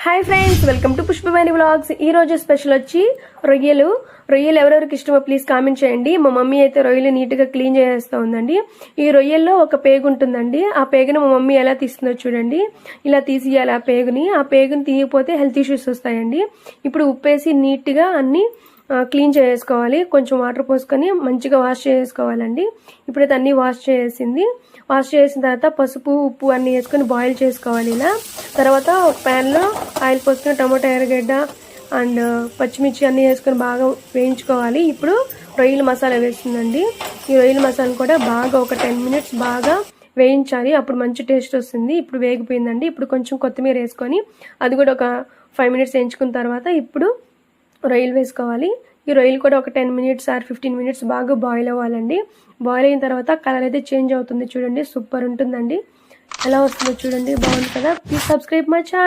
Hi friends, welcome to Pushpavani vlogs. ఈ రోజు special వచ్చి రొయ్యలు. ఎవరెవరికి ఇష్టమో ప్లీజ్ కామెంట్ చేయండి. మా మమ్మీ అయితే రొయ్యలు నీట్గా క్లీన్ చేస్తూ ఉందండి. ఈ రొయ్యల్లో ఒక పేగు ఉంటుందండి. ఆ పేగును మా మమ్మీ ఎలా తీస్తుందో చూడండి. ఇలా తీసియాలి ఆ పేగుని తీయకపోతే హెల్త్ ఇష్యూస్ వస్తాయండి. ఇప్పుడు ఉప్పేసి నీట్గా అన్ని క్లీన్ చేసుకోవాలి. కొంచెం వాటర్ పోసుకొని మంచిగా వాష్ చేసుకోవాలండి. ఇప్పుడైతే అన్ని వాష్ చేసిన తర్వాత పసుపు ఉప్పు అన్ని వేసుకొని బాయిల్ చేసుకోవాలి. ఇలా తర్వాత ఒక ప్యాన్లో ఆయిల్ పోసుకొని టమాటా ఎర్రగడ్డ అండ్ పచ్చిమిర్చి అన్నీ వేసుకొని బాగా వేయించుకోవాలి. ఇప్పుడు రొయ్యల మసాలా వేస్తుందండి. ఈ రొయ్యల మసాలా కూడా బాగా ఒక 10 మినిట్స్ బాగా వేయించాలి. అప్పుడు మంచి టేస్ట్ వస్తుంది. ఇప్పుడు వేగిపోయిందండి. ఇప్పుడు కొంచెం కొత్తిమీర వేసుకొని అది కూడా ఒక 5 మినిట్స్ వేయించుకున్న తర్వాత ఇప్పుడు రొయ్యలు వేసుకోవాలి. ఈ రొయ్యలు కూడా ఒక 10 మినిట్స్ ఆర్ 15 మినిట్స్ బాగా బాయిల్ అవ్వాలండి. బాయిల్ అయిన తర్వాత కలర్ అయితే చేంజ్ అవుతుంది చూడండి. సూపర్ ఉంటుందండి. ఎలా వస్తుందో చూడండి. బాగుంది కదా. Please subscribe my channel.